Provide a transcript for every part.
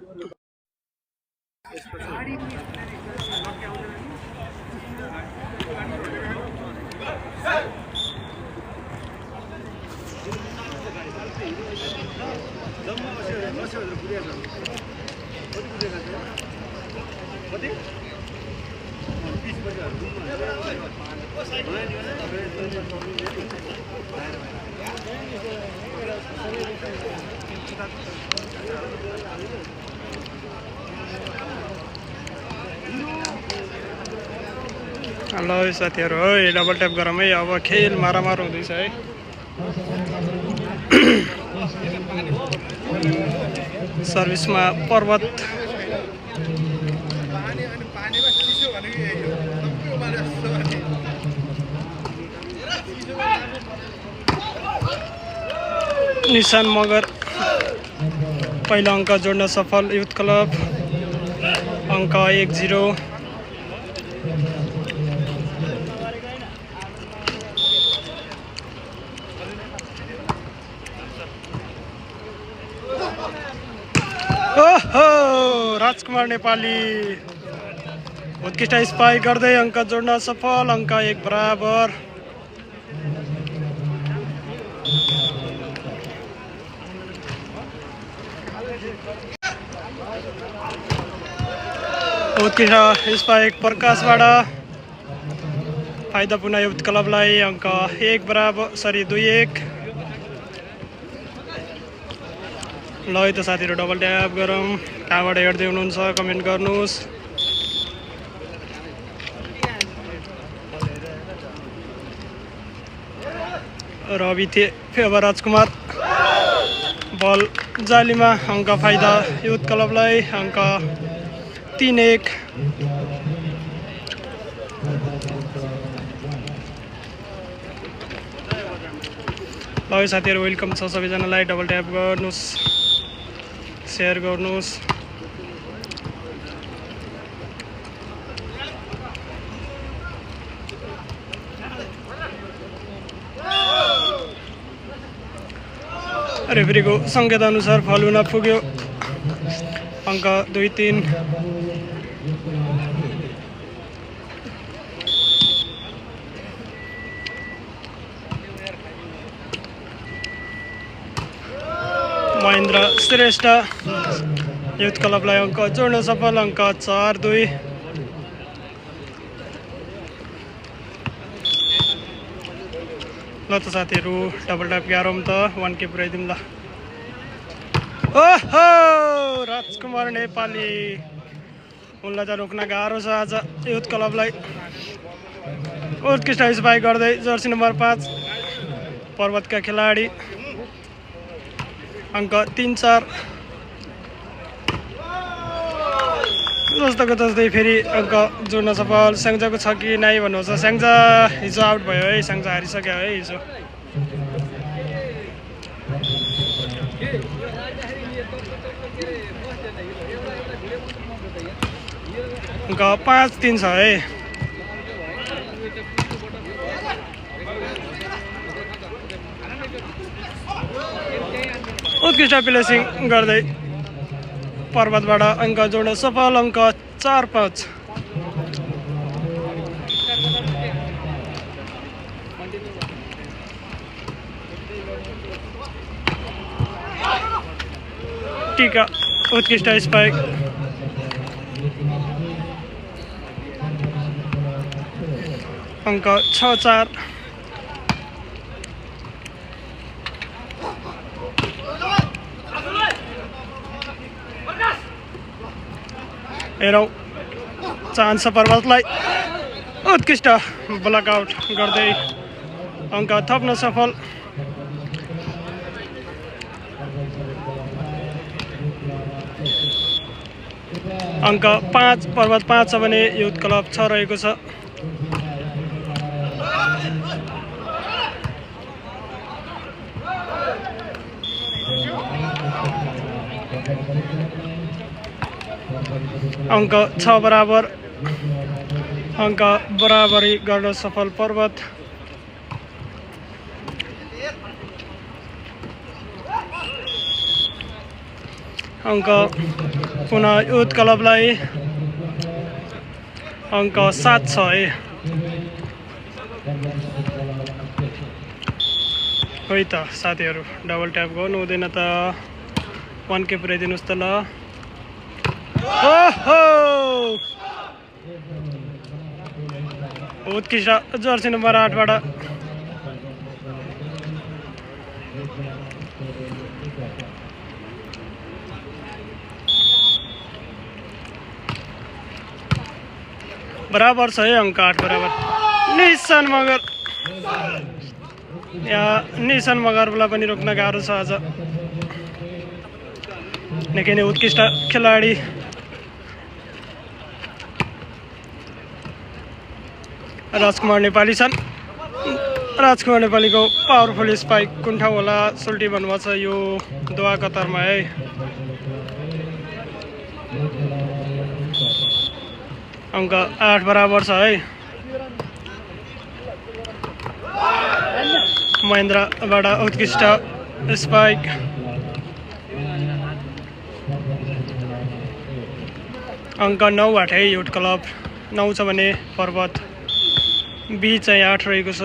Hello साथीहरु, है double tap गरौँ है। अब खेल मारामार हुँदैछ है। सर्भिसमा पर्वत निशान मगर पहिलो अङ्क जोड्न सफल युथ क्लब। अङ्क 1-0। ओहो, राजकुमार नेपाली उत्कृष्ट स्पाइक गर्दै अङ्क जोड्न सफल। अङ्क 1 बराबर। उत्कृष्ट स्पाइक प्रकाशबाट फाइदा पुनः युथ क्लबलाई। अङ्क 1 बराबर, सरी 2-1। ल है त साथीहरु, डबल ट्याप गरौँ। कहाँबाट हेर्दै हुनुहुन्छ कमेन्ट गर्नुहोस्। रवि फेवर राजकुमार बल जालीमा। अङ्क फाइदा युथ क्लबलाई। अङ्क 3-1। ल है साथीहरु, वेलकम छ सबैजनालाई। डबल ट्याप गर्नुहोस्, शेयर गर्नुहोस्। रेफ्रीको संकेत अनुसार फल हुन पुग्यो। अङ्क 2-3। महेन्द्र श्रेष्ठ युथ क्लबलाई अङ्क जोड्न सफल। अङ्क 4-2। ल त साथीहरु, डबल ट्याप गरौँ त। 1K पुऱ्याइदिउँ ल। ओहो, राजकुमार नेपाली। उनलाई त रोक्न गाह्रो छ आज युथ क्लबलाई। उत्कृष्ट स्पाइक गर्दै जर्सी नम्बर 5 पर्वतका खेलाडी। अङ्क 3-4। जस्तोको जस्तै फेरि अङ्क जोड्न सफल। स्याङ्जाको छ कि नै भन्नुहोस्। स्याङ्जा हिजो आउट भयो है। स्याङ्जा हारिसक्यो है हिजो। अङ्क 5-3 छ है। उत्कृष्ट प्लेसिङ गर्दै पर्वतबाट अङ्क जोड्न सफल। अङ्क 4-5। टिका उत्कृष्ट स्पाइक। अङ्क 6-4। हेरौँ, चाहन्छ पर्वतलाई। उत्कृष्ट ब्लकआउट गर्दै अङ्क थप्न सफल। अङ्क 5 पर्वत 5 छ भने युथ क्लब 6 रहेको छ। अङ्क 6 बराबर। अङ्क बराबरी गर्न सफल पर्वत। अङ्क पुनः युथ क्लबलाई अङ्क 7 छ है। है त साथीहरू डबल ट्याप गर्नु हुँदैन त 1K पुऱ्याइदिनुहोस् त ल। ओहो उत्कृष्ट जर्सी नम्बर 8 बाट बराबर छ है अङ्क 8 बराबर। निशान मगर यहाँ निशान मगरलाई पनि रोक्न गाह्रो छ आज। निकै नै उत्कृष्ट खेलाडी राजकुमार नेपाली छन्। राजकुमार नेपालीको पावरफुल स्पाइक कुन ठाउँ होला सुल्टी भन्नुभएको छ यो दोहा कतारमा है। अङ्क 8 बराबर छ है। महेन्द्रबाट उत्कृष्ट स्पाइक अङ्क 9 बाट है। युथ क्लब 9 छ भने पर्वत बी चाहिँ 8 रहेको छ।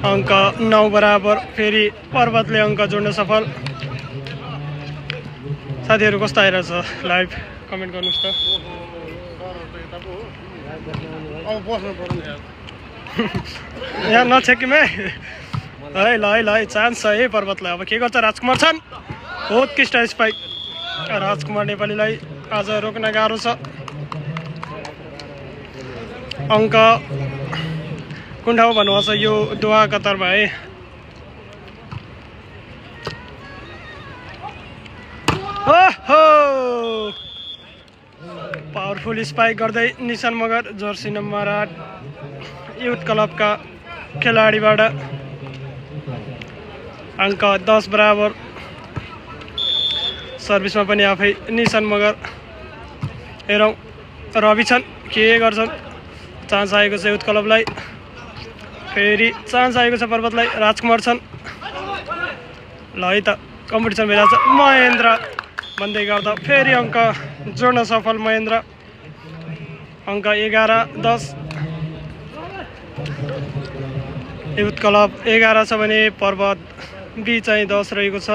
अङ्क 9 बराबर। फेरि पर्वतले अङ्क जोड्न सफल। साथीहरू कस्तो आइरहेछ लाइभ कमेन्ट गर्नुहोस् त। यहाँ नछेकिमे है ल चान्स छ है पर्वतलाई। अब के गर्छ राजकुमार छन्। उत्कृष्ट स्पाइक राजकुमार नेपालीलाई आज रोक्न गाह्रो छ। अङ्क कुन ठाउँ भन्नुभएको छ यो दोहा कतारमा है। ओहो पावरफुल स्पाइक गर्दै निशान मगर जर्सी नम्बर 8 युथ क्लबका खेलाडीबाट अङ्क 10 बराबर। सर्भिसमा पनि आफै निशान मगर। हेरौँ रवि छन् के गर्छन्। चान्स आएको छ युथ क्लबलाई। फेरि चान्स आएको छ पर्वतलाई। राजकुमार छन् ल है त कम्पिटिसन भइरहेछ। महेन्द्र भन्दै गर्दा फेरि अङ्क जोड्न सफल महेन्द्र। अङ्क 11-10 युथ क्लब 11 छ भने पर्वत बी चाहिँ 10 रहेको छ।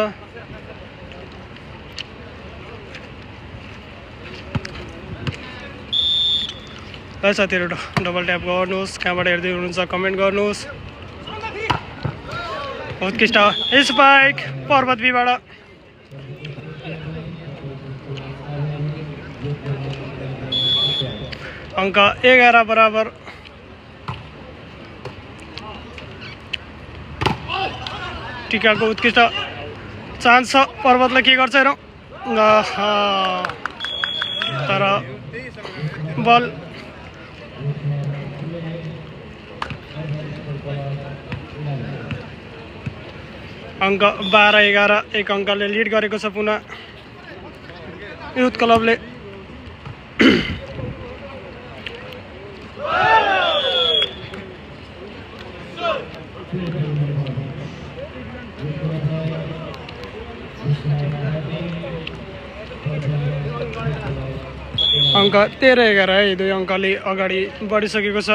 है साथीहरू डबल ट्याप गर्नुहोस्। कहाँबाट हेर्दै हुनुहुन्छ कमेन्ट गर्नुहोस्। उत्कृष्ट स्पाइक पर्वत बीबाट। अङ्क 11 बराबर। टिकाको उत्कृष्ट चान्स छ। पर्वतलाई के गर्छ हेरौँ। तर बल अङ्क 12-11 एक अङ्कले लिड गरेको छ पुनः युथ क्लबले। अङ्क 13-11 है। 2 अङ्कले अगाडि बढिसकेको छ।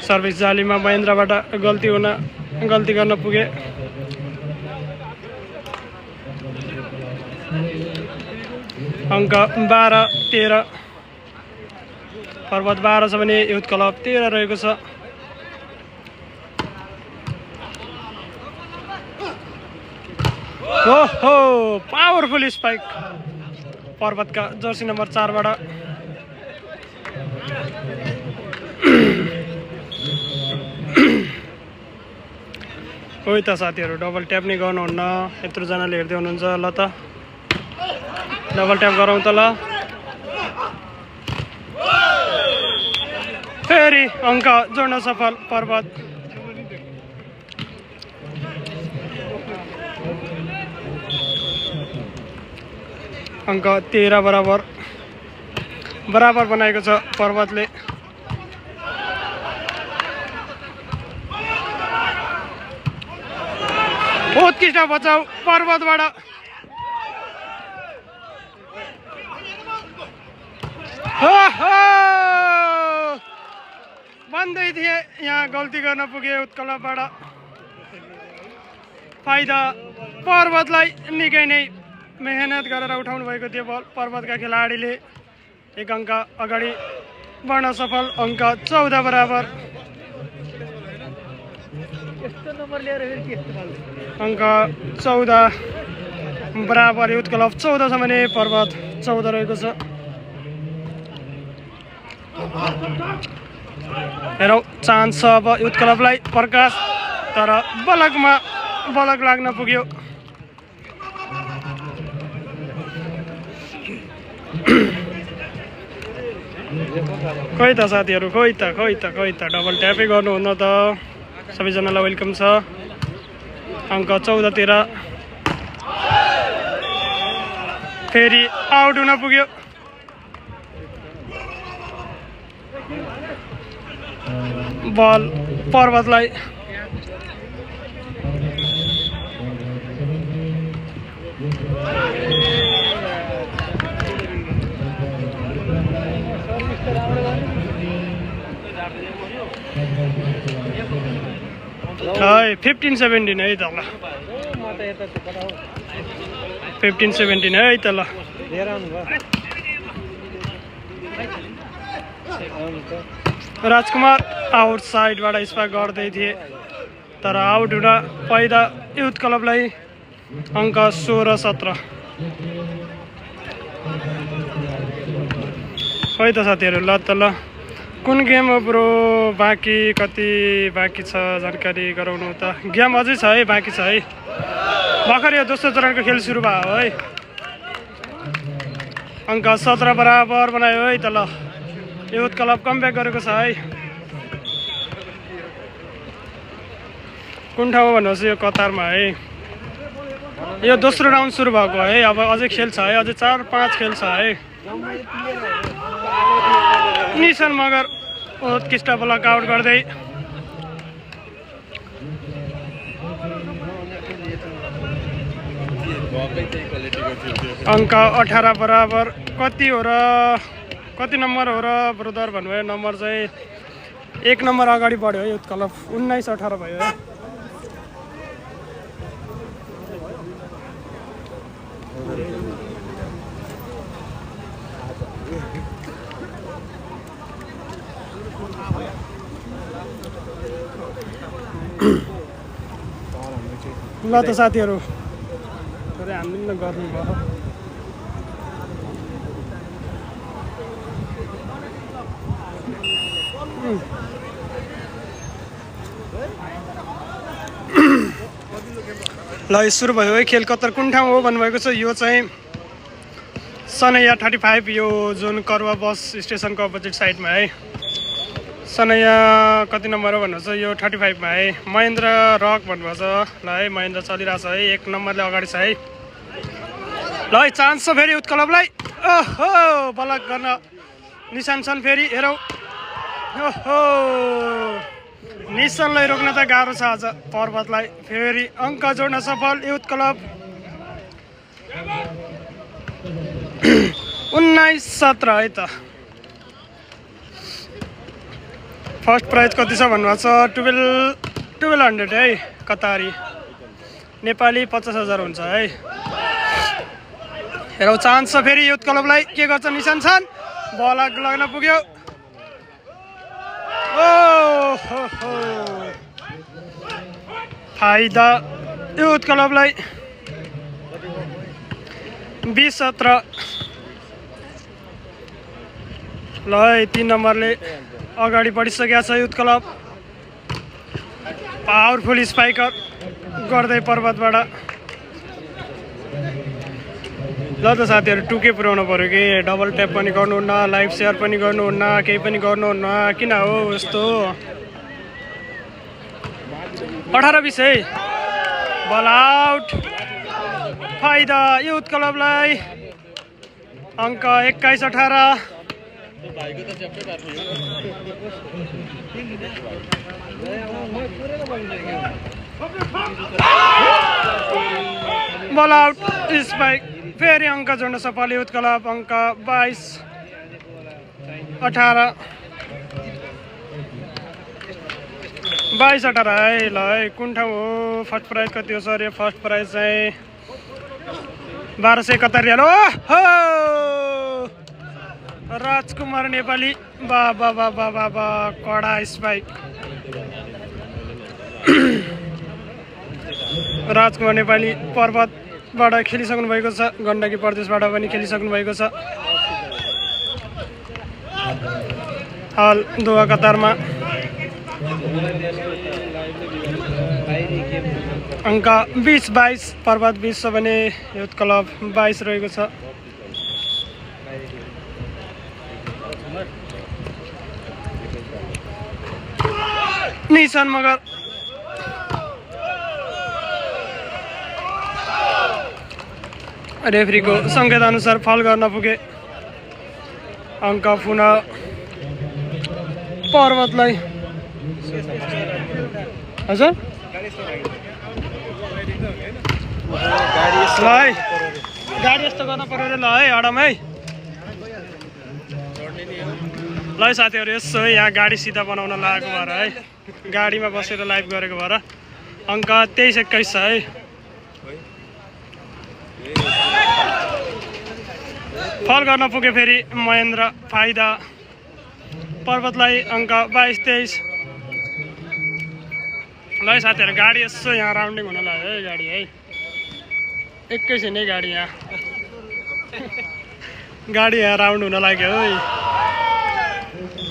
सर्भिस जालीमा महेन्द्रबाट गल्ती गर्न पुगे। अङ्क 12-13 पर्वत 12 छ भने युथ क्लब 13 रहेको छ। ओहो पावरफुल स्पाइक पर्वतका जर्सी नम्बर 4 बाट। हो त साथीहरू डबल ट्याप नै गर्नुहुन्न। यत्रो जनाले हेर्दै हुनुहुन्छ ल त डबल ट्याप गरौँ त ल। फेरि अङ्क जोड्न सफल पर्वत। अङ्क 13 बराबर बनाएको छ पर्वतले। उत्कृष्ट बचाउ पर्वतबाट भन्दै थिए यहाँ गल्ती गर्न पुगे उत्कलबाट फाइदा पर्वतलाई निकै नै मेहनत गरेर उठाउनु भएको थियो बल पर्वतका खेलाडीले 1 अङ्क अगाडि बढ्न सफल अङ्क 14 बराबर अङ्क 14 बराबर युथ क्लब 14 छ भने पर्वत 14 रहेको छ हेरौँ चान्स छ अब युथ क्लबलाई प्रकाश तर बलक लाग्न पुग्यो खोइ त साथीहरू खोइ त डबल ट्यापै गर्नुहुन्न त सबैजनालाई वेलकम छ अङ्क 14 तिर फेरि आउट हुन पुग्यो बल पर्वतलाई है 15-17 है त ल 15-17 है त ल राजकुमार आउट साइडबाट स्पाक गर्दै थिए तर आउट हुन पहिला युथ क्लबलाई अङ्क 16-17 खोइ त साथीहरू ल त ल कुन गेम हो ब्रो बाँकी कति बाँकी छ जानकारी गराउनु त गेम अझै छ है बाँकी छ है भर्खर यो दोस्रो चरणको खेल सुरु भयो है अङ्क 17 बराबर बनायो है त ल युथ क्लब कमब्याक गरेको छ है कुन ठाउँमा भन्नुहोस् यो कतारमा है यो दोस्रो राउन्ड सुरु भएको है अब अझै खेल छ है अझै 4-5 खेल छ है निशान मगर उत्कृष्ट ब्लक आउट गर्दै अङ्क 18 बराबर कति हो र कति नम्बर हो र ब्रदर भन्नुभयो नम्बर चाहिँ 1 नम्बर अगाडि बढ्यो है युथ क्लब 19-18 भयो है ल त साथीहरू हामीले गर्नु भयो ल सुरु भयो है खेल कतार कुन ठाउँ हो भन्नुभएको छ यो चाहिँ सनैया 35 यो जुन करुवा बस स्टेसनको अपोजिट साइडमा है सनैया कति नम्बर हो भन्नुहोस् यो 35 मा है महेन्द्र रक भन्नुभएको छ ल है महेन्द्र चलिरहेछ है 1 नम्बरले अगाडि छ है ल है चान्स छ फेरि युथ क्लबलाई ओहो बलक गर्न निशान छन् फेरि हेरौँ ओहो निशानलाई रोक्न त गाह्रो छ आज पर्वतलाई फेरि अङ्क जोड्न सफल युथ क्लब 19-17 है त फर्स्ट प्राइज कति छ भन्नुभएको छ 1200 है कतारी नेपाली 50,000 हुन्छ है हेरौँ चान्स छ फेरि युथ क्लबलाई के गर्छ निशान छन् बल लाग्न पुग्यो फाइदा युथ क्लबलाई 20-17 ल है 3 नम्बरले अगाडि बढिसकेको छ युथ क्लब पावरफुल स्पाइकर गर्दै पर्वतबाट ल त साथीहरू टुके पुऱ्याउनु पऱ्यो कि डबल ट्याप पनि गर्नुहुन्न लाइभ सेयर पनि गर्नुहुन्न केही पनि गर्नुहुन्न किन हो यस्तो 18-20 है बल आउट फाइदा युथ क्लबलाई अङ्क 21-18 ल बल आउट स्पाइक फेरि अङ्क जोड्न सफल युथ क्लब अङ्क 22-18 है ल है कुन ठाउँ हो फर्स्ट प्राइज कति हो सर यो फर्स्ट प्राइज चाहिँ 1271 रियाल हो राजकुमार नेपाली बा कडा स्पाइक राजकुमार नेपाली पर्वतबाट खेलिसक्नु भएको छ गण्डकी प्रदेशबाट पनि खेलिसक्नु भएको छ हाल दोहा कतारमा अङ्क 20-22 पर्वत 20 छ भने युथ क्लब 22 रहेको छ निशान मगर रेफ्रीको सङ्केत अनुसार फल गर्न पुगे अङ्क पुनः पर्वतलाई हजुर गाडी यस्तो गर्न पर्यो रे ल है हडम है ल साथीहरू यसो यहाँ गाडी सिधा बनाउन लागेको भएर है गाडीमा बसेर लाइभ गरेको भएर अङ्क 23-21 छ है फल गर्न पुगे फेरि महेन्द्र फाइदा पर्वतलाई अङ्क 22-23 ल साथीहरू गाडी यसो यहाँ राउन्डिङ हुन लाग्यो है गाडी है एकैछिन है गाडी यहाँ राउन्ड हुन लाग्यो है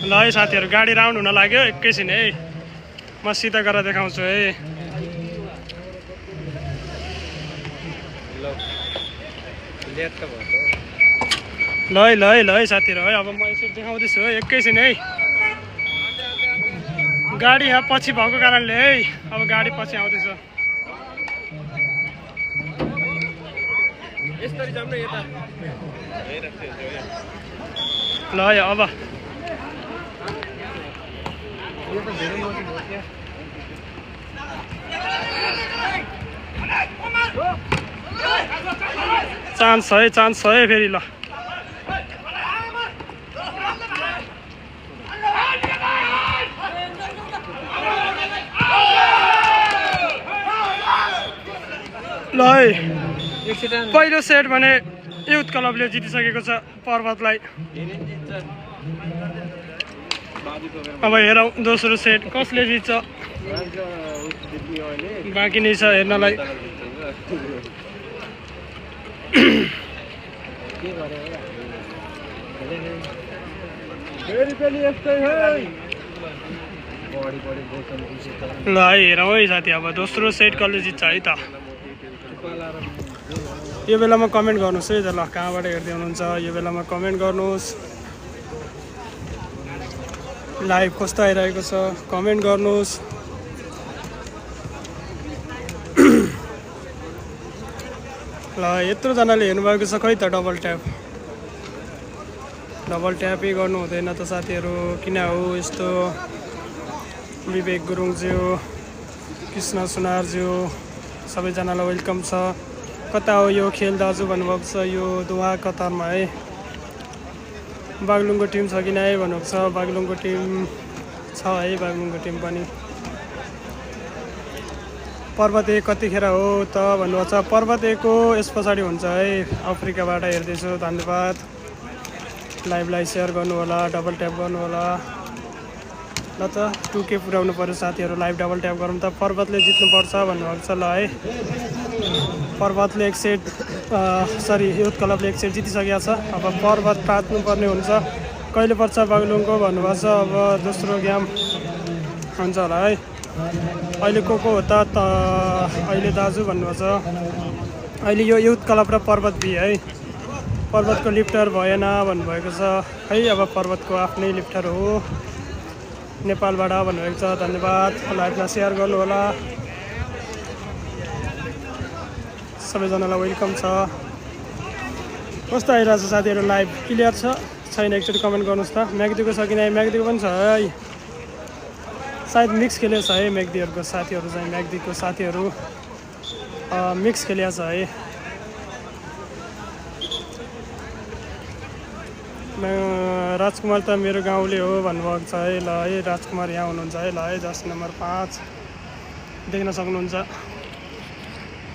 ल है साथीहरू गाडी राउन्ड हुन लाग्यो एकैछिन है म सिधा गरेर देखाउँछु है ल है साथीहरू है अब म यसो देखाउँदैछु है एकैछिन है गाडी यहाँ पछि भएको कारणले है अब गाडी पछि आउँदैछ ल है अब चान्स छ है फेरि ल ल है पहिलो सेट भने युथ क्लबले जितिसकेको छ पर्वतलाई अब हेरौँ दोस्रो सेट कसले जित्छ बाँकी नै छ हेर्नलाई ल हेरौँ है साथी अब दोस्रो सेट कसले जित्छ है त यो बेलामा कमेन्ट गर्नुहोस् है त ल कहाँबाट हेर्दै हुनुहुन्छ यो बेलामा कमेन्ट गर्नुहोस् लाइभ कस्तो आइरहेको छ कमेन्ट गर्नुहोस् ल यत्रोजनाले हेर्नुभएको छ खै त डबल ट्यापै गर्नु हुँदैन त साथीहरू किन हो यस्तो विवेक गुरुङज्यू कृष्ण सुनारज्यू सबैजनालाई वेलकम छ कता हो यो खेल दाजु भन्नुभएको छ यो दोहा कतारमा है बागलुङको टिम छ कि नै भन्नुभएको छ बागलुङको टिम छ है बागलुङको टिम पनि पर्वत एक कतिखेर हो त भन्नुभएको छ पर्वत एकको यस पछाडि हुन्छ है अफ्रिकाबाट हेर्दैछु धन्यवाद लाइभलाई सेयर गर्नु होला डबल ट्याप गर्नु होला ल त 2K पुर्याउनु पर्यो साथीहरू लाइभ डबल ट्याप गरौँ त पर्वतले जित्नुपर्छ भन्नुभएको छ ल है पर्वतले एक सेट युथ क्लबले एक सेट जितिसकेको छ अब पर्वत तात्नुपर्ने हुन्छ कहिले पर्छ बागलुङको भन्नुभएको छ अब दोस्रो गेम हुन्छ होला है अहिले को हो त अहिले दाजु भन्नुभएको छ अहिले यो युथ क्लब र पर्वत बी है पर्वतको लिफ्टर भएन भन्नुभएको छ है अब पर्वतको आफ्नै लिफ्टर हो नेपालबाट भन्नुभएको छ धन्यवाद लाइभमा सेयर गर्नु होला सबैजनालाई वेलकम छ कस्तो आइरहेको छ साथीहरू लाइभ क्लियर छ छैन एकचोटि कमेन्ट गर्नुहोस् त म्याग्दीको छ कि नै म्याग्दीको पनि छ है सायद मिक्स खेलेको छ है म्याग्दीहरूको साथीहरू चाहिँ म्याग्दीको साथीहरू मिक्स खेलिया छ है। राजकुमार त मेरो गाउँले हो भन्नुभएको छ है। ल है राजकुमार यहाँ हुनुहुन्छ है। ल है जर्सी नम्बर 5 देख्न सक्नुहुन्छ।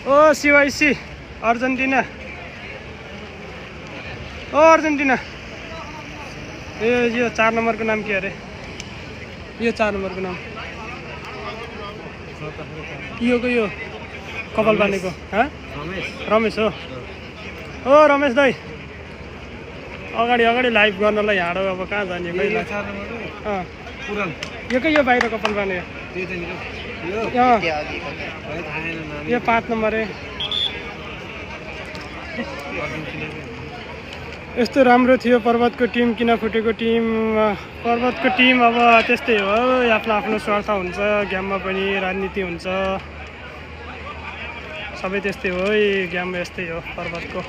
ओ सिवाइसी अर्जेन्टिना, ओ अर्जेन्टिना। यो 4 नम्बरको नाम के अरे? यो 4 नम्बरको नाम यो कपाल बाँधेको रमेश हो। ओ रमेश दाई अगाडि लाइभ गर्नलाई हिँडो। अब कहाँ जाने खै? यो बाहिर कपाल बाँधेको यो 5 नम्बर है। यस्तो राम्रो थियो पर्वतको टिम, किन फुटेको टिम? पर्वतको टिम अब त्यस्तै हो, आफ्नो आफ्नो स्वार्थ हुन्छ गेममा पनि, राजनीति हुन्छ, सबै त्यस्तै हो। गेम यस्तै हो पर्वतको,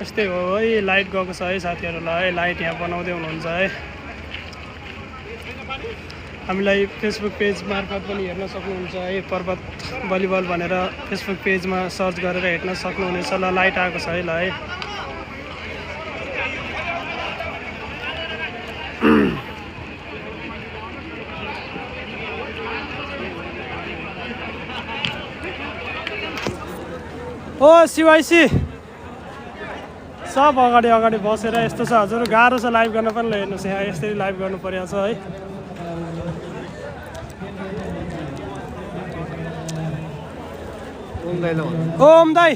यस्तै हो है। लाइट गएको छ है साथीहरूलाई है। लाइट यहाँ बनाउँदै हुनुहुन्छ है। हामीलाई फेसबुक पेज मार्फत पनि हेर्न सक्नुहुन्छ है। पर्वत भलिबल भनेर फेसबुक पेजमा सर्च गरेर हेर्न सक्नुहुनेछ। ल लाइट आएको छ है। ल है ओ सिवाइसी सब अगाडि बसेर यस्तो छ हजुर। गाह्रो छ लाइभ गर्न पनि। ल हेर्नुहोस् यहाँ यसरी लाइभ गर्नु परेको छ है। ओम दाई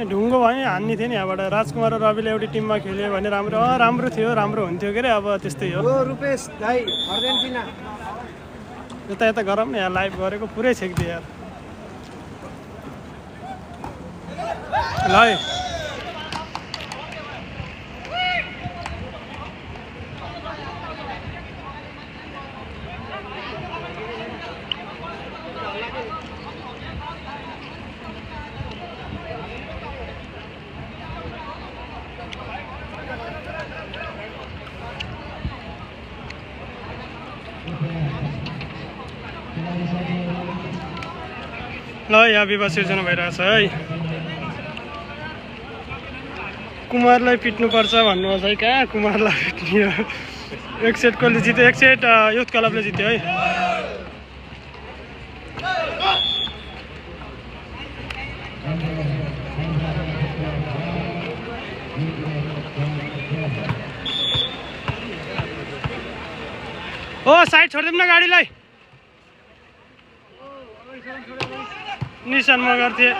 ढुङ्गो भयो हान्ने थियो नि यहाँबाट। राजकुमार र रविले एउटी टिममा खेल्यो भने राम्रो थियो, राम्रो हुन्थ्यो के अरे। अब त्यस्तै हो। रुपेश दाई अर्जेन्टिना यता गरौँ न, यहाँ लाइभ गरेको पुरै छेक्दियो यार। ल है यहाँ विवाद सिर्जना भइरहेछ है। कुमारलाई पिट्नुपर्छ भन्नुहोस् है। कहाँ कुमारलाई पिट्ने हो? 1 सेट कसले जित्यो? 1 सेट युथ क्लबले जित्यो है। ओ साइड छोडिदिउँ न गाडीलाई। निशान मगर थिए।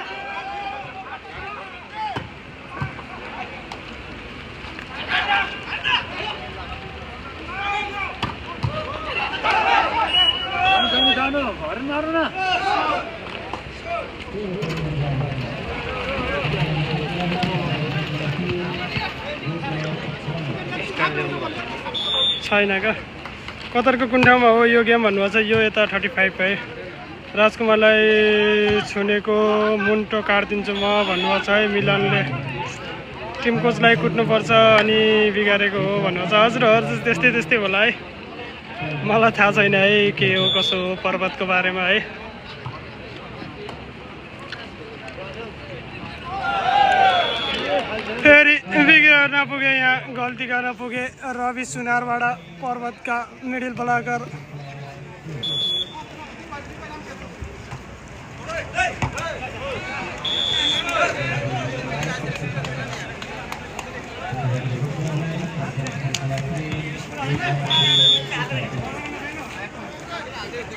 छैन क्या? कतारको कुन ठाउँमा हो यो गेम भन्नुभएको छ? यो यता 35 है। राजकुमारलाई छुनेको मुन्टो काटिदिन्छु म भन्नुभएको छ है मिलनले। टिम कोचलाई कुट्नुपर्छ अनि बिगारेको हो भन्नुहुन्छ। हजुर त्यस्तै होला है। मलाई थाहा छैन है के हो कसो हो पर्वतको बारेमा है। फेरि बिग्रेर नपुगे, यहाँ गल्ती गर्न पुगे। रवि सुनारबाट पर्वतका मिडल ब्लकर।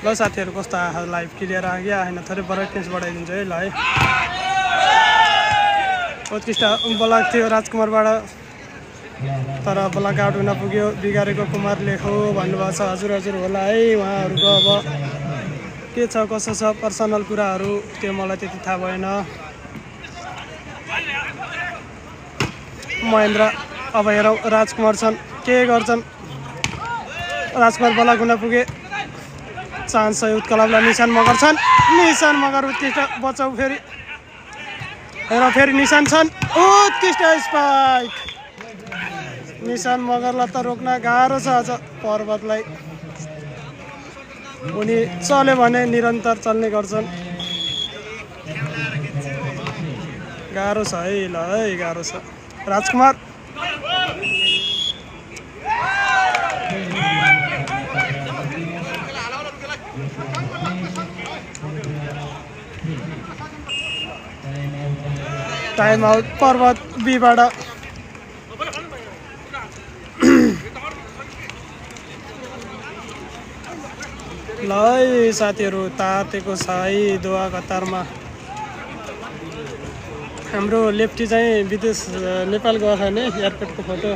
ल साथीहरू कस्तो आयो लाइभ? क्लियर आ गया होइन? थोरै ब्राइटनेस बढाइदिन्छु है। ल है उत्कृष्ट ब्लक थियो राजकुमारबाट, तर ब्लक आउट हुन पुग्यो। बिगारेको कुमारले हो भन्नुभएको छ। हजुर होला है। उहाँहरूको अब के छ कसो छ पर्सनल कुराहरू त्यो मलाई त्यति थाहा भएन। महेन्द्र अब हेरौँ राजकुमार छन् के गर्छन्। राजकुमार ब्लक हुन पुगे। चान्स छ युथ क्लबलाई। निशान मगर छन्। निशान मगर उत्कृष्ट बचाउ। फेरि र फेरि निशान छन्। उत्कृष्ट स्पाइक। निशान मगरलाई त रोक्न गाह्रो छ आज पर्वतलाई। उनी चल्यो भने निरन्तर चल्ने गर्छन्। गाह्रो छ है, ल है गाह्रो छ। राजकुमार टाइम आउट पर्वत बीबाट। ल है साथीहरू, तातेको छ है दोहा कतारमा। हाम्रो लेफ्टी चाहिँ विदेश नेपाल गएको छ नि, एयरपोर्टको फोटो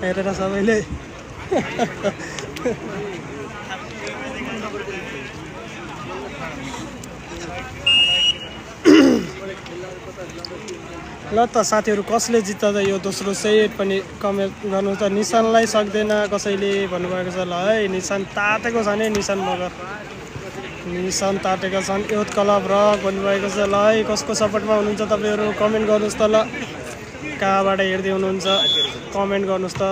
हेरेर सबैले ल त साथीहरू, कसले जित्छ त यो दोस्रो सेट पनि कमेन्ट गर्नु त। निशानलाई सक्दैन कसैले भन्नुभएको छ। ल है निशान तातेको छ नि, निशान मगर निशान तातेका छन्। युथ क्लब रक भन्नुभएको छ। ल है कसको सपोर्टमा हुनुहुन्छ तपाईँहरू कमेन्ट गर्नुहोस् त। ल कहाँबाट हेर्दै हुनुहुन्छ कमेन्ट गर्नुहोस् त।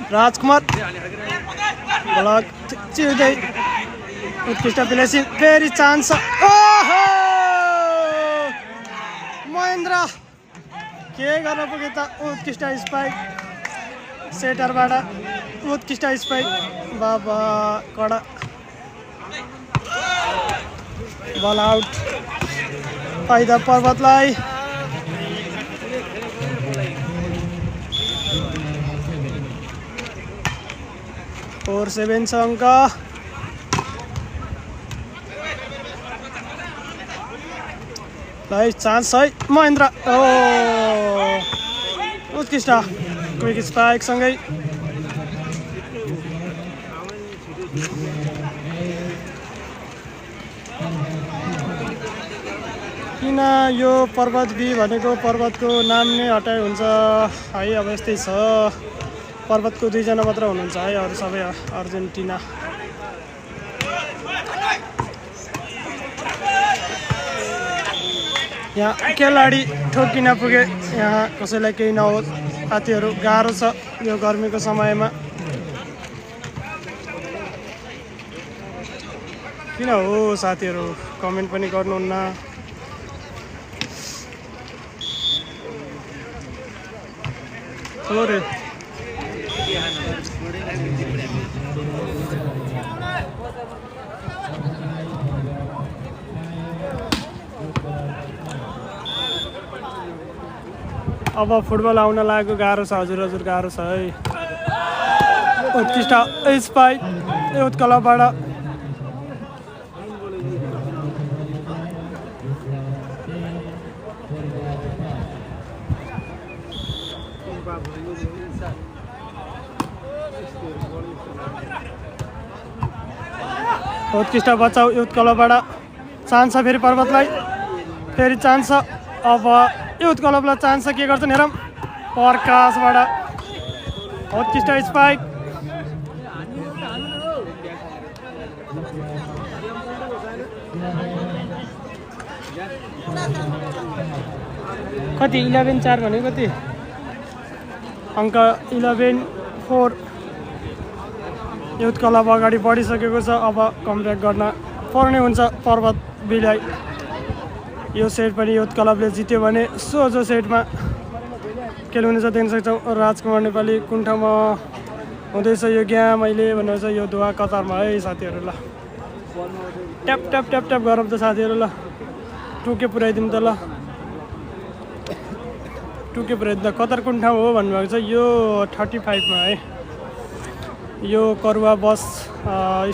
राजकुमार ब्लक चिर्दै उत्कृष्ट प्लेसिङ, फेरि चान्स। ओहो महेन्द्र के गर्न पुग्यो त। उत्कृष्ट स्पाइक सेटरबाट, उत्कृष्ट स्पाइक। बाबा कडा बल आउट। फाइदा पर्वतलाई। फोर 7 छ अङ्क। है चान्स है महेन्द्र। ओ उत्कृष्ट क्विक स्पाइक सँगै। किन यो पर्वत बी भनेको पर्वतको नाम नै हटाइ हुन्छ है। अब यस्तै छ, पर्वतको 2 जना मात्र हुनुहुन्छ है, अरू सबै अर्जेन्टिना। यहाँ खेलाडी ठोकिन पुगे, यहाँ कसैलाई केही नहोस्। साथीहरू गाह्रो छ यो गर्मीको समयमा। किन हो साथीहरू कमेन्ट पनि गर्नुहुन्न। थोरै अब फुटबल आउन लागेको। गाह्रो छ हजुर गाह्रो छ है। उत्कृष्ट स्पाइक युथ क्लबबाट। उत्कृष्ट बचाउ युथ क्लबबाट। चान्स छ फेरि पर्वतलाई, फेरि चान्स छ। अब युथ क्लबलाई चान्स छ, के गर्छन् हेरौँ। प्रकाशबाट उत्कृष्ट स्पाइक। कति 11-4 भनेको कति अङ्क। 11-4 युथ क्लब अगाडि बढिसकेको छ। अब कमब्याक गर्न पर्ने हुन्छ पर्वत बीलाई। यो सेट पनि युथ क्लबले जित्यो भने सोझो सेटमा खेल्नु छ देख्न सक्छौँ। राजकुमार नेपाली कुन ठाउँमा हुँदैछ यो गेम अहिले भन्नुहुन्छ। यो दोहा कतारमा है साथीहरू। ल ट्याप ट्याप ट्याप ट्याप गरौँ त साथीहरू। ल टुके पुऱ्याइदिउँ त। ल टुके पुऱ्याइदिँदा कतार कुन ठाउँ हो भन्नुभएको छ। यो 35मा है, यो करुवा बस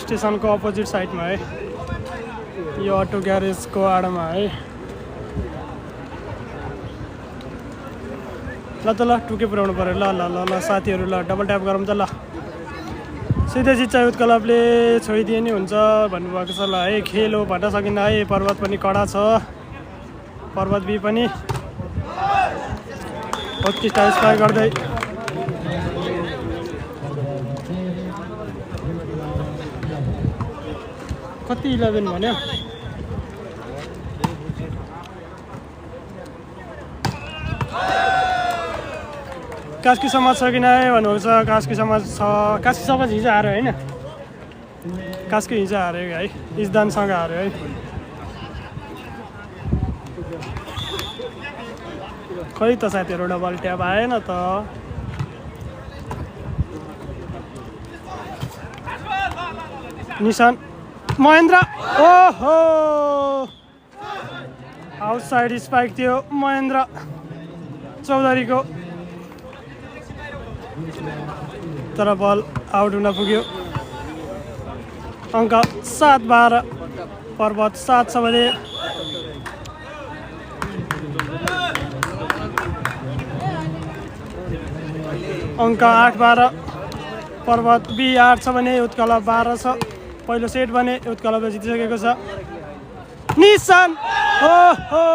स्टेसनको अपोजिट साइडमा है, यो अटो ग्यारेजको आडामा है। ल त ल टुके पुऱ्याउनु पऱ्यो। ल ल ल ल साथीहरू, ल डबल ट्याप गरौँ त। ल सिधै जित्छ युथ क्लबले, छोइदिए नि हुन्छ भन्नुभएको छ। ल है खेल हो भन्न सकिन्न है। पर्वत पनि कडा छ, पर्वत बी पनि। उत्कृष्ट स्पाइक गर्दै कति 11 भन्यो। कास्की समाज छ कि नै भन्नुभएको छ। कास्की समाज छ। कास्की समाज हिजो हार्यो होइन, कास्की हिजो हार्यो है, इजदानसँग हार्यो है। खै त साथीहरू डबल ट्याप आएन त। निशान महेन्द्र, ओहो आउटसाइड स्पाइक थियो महेन्द्र चौधरीको, तर बल आउट हुन पुग्यो। अङ्क 7-12 पर्वत 7 छ भने अङ्क 8-12 पर्वत बी 8 छ भने उत्कल 12 छ। पहिलो सेट भने उत्कलले जितिसकेको छ। निशान ओहो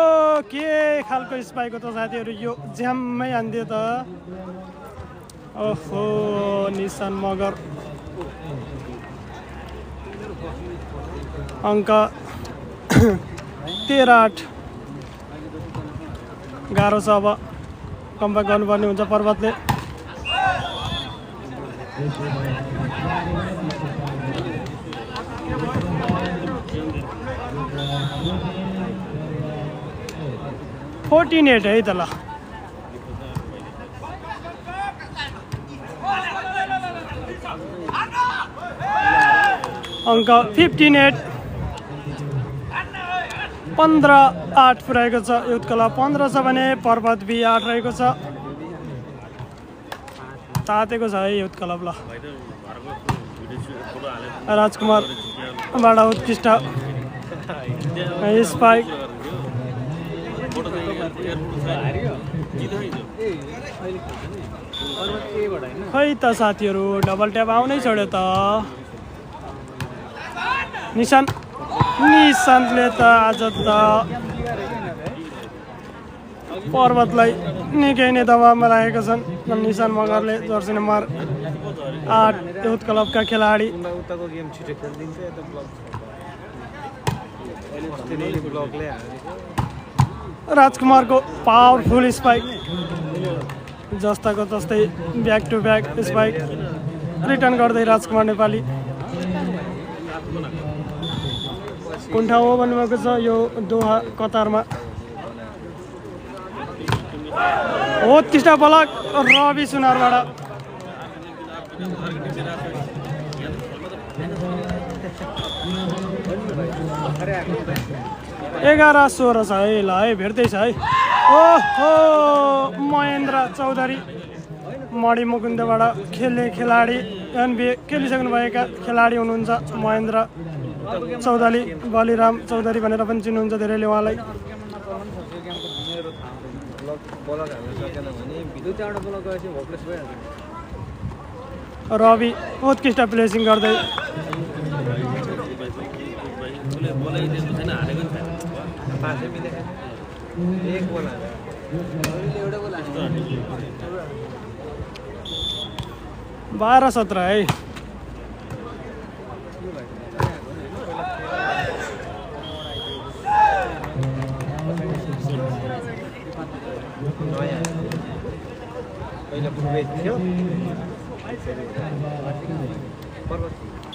के खालको स्पाइक हो त साथीहरू, यो ज्याममै हान्दियो त। ओहो निशान मगर। अङ्क 13-8 गाह्रो छ। अब कमब्याक गर्नुपर्ने हुन्छ पर्वतले। $14-8 है त ल। अङ्क 15-8 15-8 पुऱ्याएको छ। युथ क्लब 15 छ भने पर्वत बी 8 रहेको छ। तातेको छ है युथ क्लब ल। राजकुमारबाट उत्कृष्ट स्पाइक। खै त साथीहरू डबल ट्याप आउनै छोड्यो त। निशान्तले त आज त पर्वतलाई निकै नै दबावमा राखेका छन्। निशान मगरले जर्सी नम्बर 8 युथ क्लबका खेलाडी। राजकुमारको पावरफुल स्पाइक, जस्ताको तस्तै back to back spike return गर्दै राजकुमार नेपाली। कुन ठाउँ हो भन्नुभएको छ? यो दोहा कतारमा हो। तिस्टा ब्लक रवि सुनारबाट 11-16 छ है ल है, भेट्दैछ है। ओहो महेन्द्र चौधरी मणि मुकुन्दबाट खेल्ने खेलाडी, एनबिए खेलिसक्नुभएका खेलाडी हुनुहुन्छ महेन्द्र चौधरी। बलिराम चौधरी भनेर पनि चिन्नुहुन्छ धेरैले उहाँलाई। रवि उत्कृष्ट प्लेसिङ गर्दै बाह्र 17 है।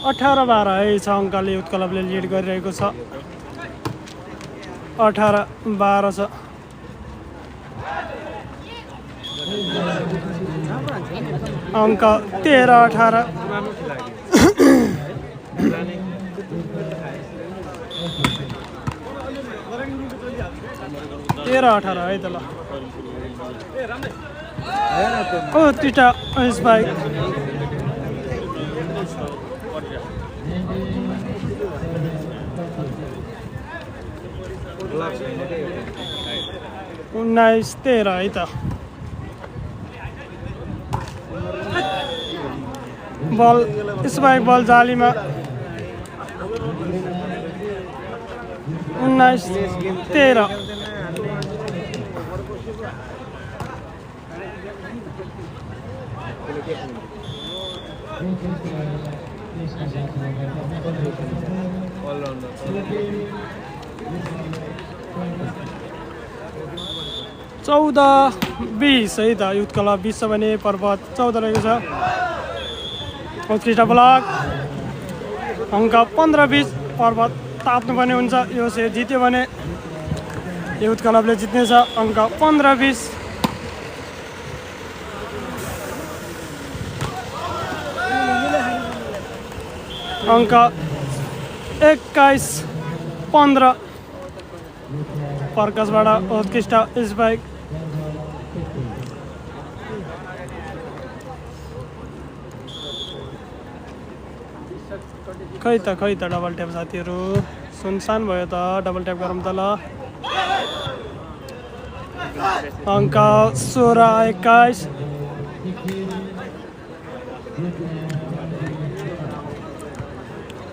अठार 12 है छ अङ्कले युथ क्लबले लिड गरिरहेको छ। 18-12 छ। अङ्क 13-18 13-18 है त ल। उत्कृष्ट स्पाइक। उन्नाइस 13 है त। बल स्पाइक बल जालीमा 19-13। 14-20 है त युथ क्लब 20 छ भने पर्वत 14 रहेको छ। उत्कृष्ट ब्लक अङ्क 15-20 पर्वत ताप्नुपर्ने हुन्छ। यो सेट जित्यो भने युथ क्लबले जित्नेछ अङ्क 15-20। अङ्क 21-15 प्रकाशबाट उत्कृष्ट स्पाइक। खै त डबल ट्याप साथीहरू सुनसान भयो त डबल ट्याप गरौँ त ल। अङ्क 16-21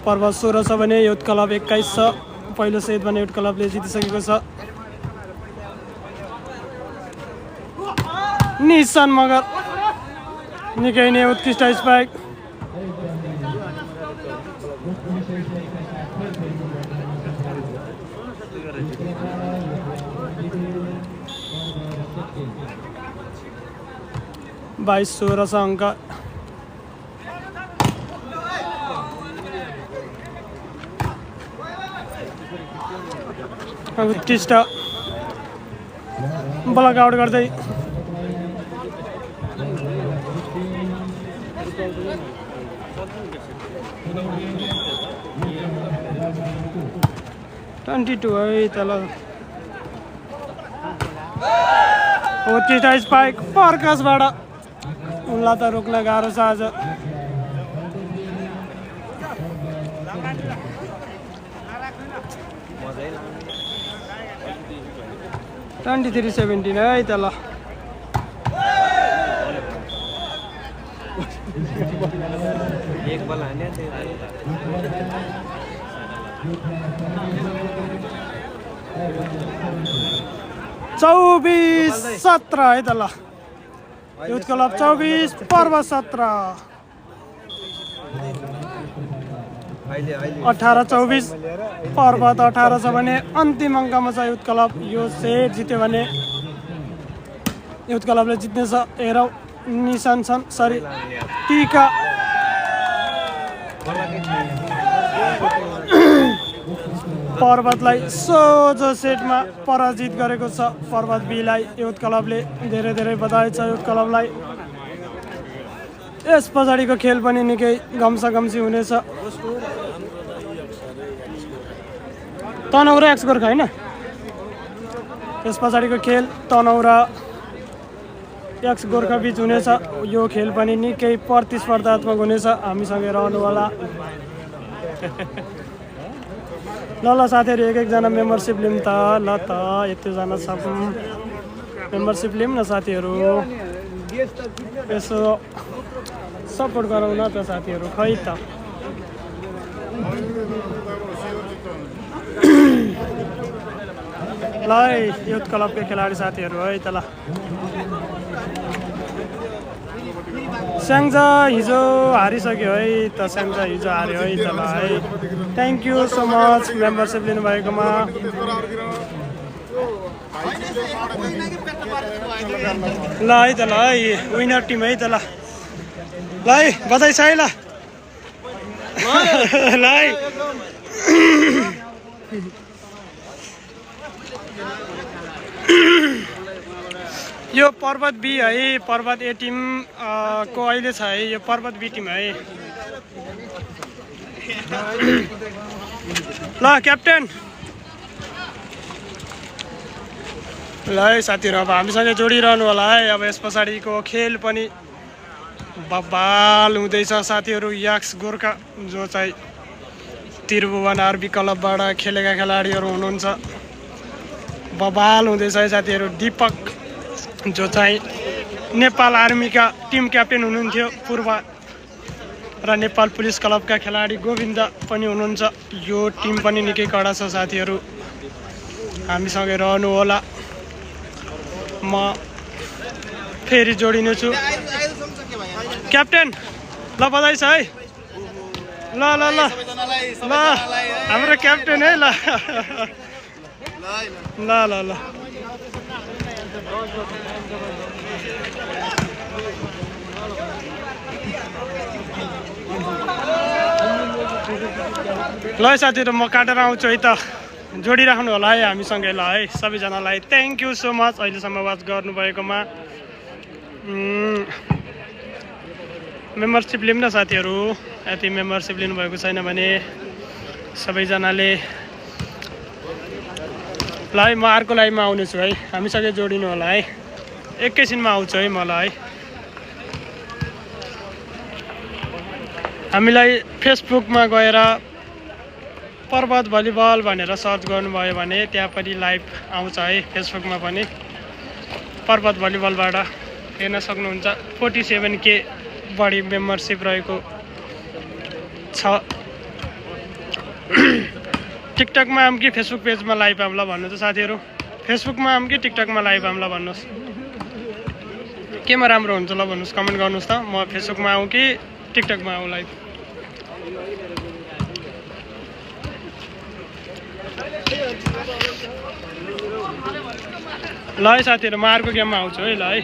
पर्वत 16 छ भने युथ क्लब 21 छ। पहिलो सेट भने युथ क्लबले जितिसकेको छ। निशान मगर निकै नै उत्कृष्ट स्पाइक। बाइस 16 छ अङ्क। उत्कृष्ट ब्लक आउट गर्दै 22 है तल उत्कृष्ट स्पाइक प्रकाशबाट। उनलाई त रोक्न गाह्रो छ आज। 23-17 है तल। एक बल हान्यो 24-17 है तल। युथ क्लब 24 पर्वत 17। 18-24 पर्वत 18 छ भने अन्तिम अङ्कमा छ युथ क्लब। यो सेट जित्यो भने युथ क्लबले जित्नेछ। हेरौँ निशान छन् सरी टीका पर्वतलाई सोझो सेटमा पराजित गरेको छ। पर्वत बीलाई युथ क्लबले धेरै धेरै बधाई छ युथ क्लबलाई। यस पछाडिको खेल पनि निकै गम्सागम्सी हुनेछ। तनहुरा एक्स गोर्खा होइन। यस पछाडिको खेल तनहुरा एक्स गोर्खा बिच हुनेछ। यो खेल पनि निकै प्रतिस्पर्धात्मक हुनेछ। हामीसँगै रहनु होला। ल साथीहरू एक एकजना मेम्बरसिप लिउँ त ल त यतिजना सब मेम्बरसिप लिउँ न साथीहरू। यसो सपोर्ट गरौँ न त साथीहरू। खै त ल युथ क्लबकै खेलाडी साथीहरू है त ल। स्याङ्जा हिजो हारिसक्यो है त। स्याङ्जा हिजो हार्यो है त ल है। Thank you so much membership लिनुभएकोमा। ल है त ल है विनर टिम है त ल। ल है बधाई छ है ल। ल है यो पर्वत बी है। पर्वत ए टिम को अहिले छ है। यो पर्वत बी टिम है। ल क्याप्टेन ल है साथीहरू अब हामीसँगै जोडिरहनु होला है। अब यस पछाडिको खेल पनि बबाल हुँदैछ साथीहरू। याक्स गोर्खा जो चाहिँ त्रिभुवन आरबी क्लबबाट खेलेका खेलाडीहरू हुनुहुन्छ। बबाल हुँदैछ है साथीहरू। दीपक जो चाहिँ नेपाल आर्मीका टिम क्याप्टेन हुनुहुन्थ्यो पूर्व र नेपाल पुलिस क्लबका खेलाडी गोविन्द पनि हुनुहुन्छ। यो टिम पनि निकै कडा छ साथीहरू। हामीसँगै रहनु होला। म फेरि जोडिने छु। क्याप्टेन ल बधाई छ है। ल ल ल ल हाम्रो क्याप्टेन है ल। ल ल ल ल साथीहरू म काटेर आउँछु है त जोडिराख्नु होला है हामीसँगै ल है सबैजनालाई थ्याङ्क यू सो मच अहिलेसम्म वाच गर्नुभएकोमा मेम्बरसिप लिऊँ न साथीहरू यति मेम्बरसिप लिनुभएको छैन भने सबैजनाले ल है म अर्को लाइभमा आउनेछु है हामीसँगै जोडिनु होला है एकैछिनमा आउँछु है मलाई हामीलाई फेसबुकमा गएर पर्वत भलिबल भनेर सर्च गर्नुभयो भने त्यहाँ पनि लाइभ आउँछ है फेसबुकमा पनि पर्वत भलिबलबाट हेर्न सक्नुहुन्छ 47K बढी मेम्बरसिप रहेको छ टिकटकमा आऊँ कि फेसबुक पेजमा लाइभ आऊँ ल भन्नु त साथीहरू फेसबुकमा आऊँ कि टिकटकमा लाइभ आऊँ ल भन्नुहोस् केमा राम्रो हुन्छ ल भन्नुहोस् कमेन्ट गर्नुहोस् त म फेसबुकमा आऊँ कि टिकटकमा आऊँ लाइभ ल है साथीहरू म अर्को गेममा आउँछु है ल है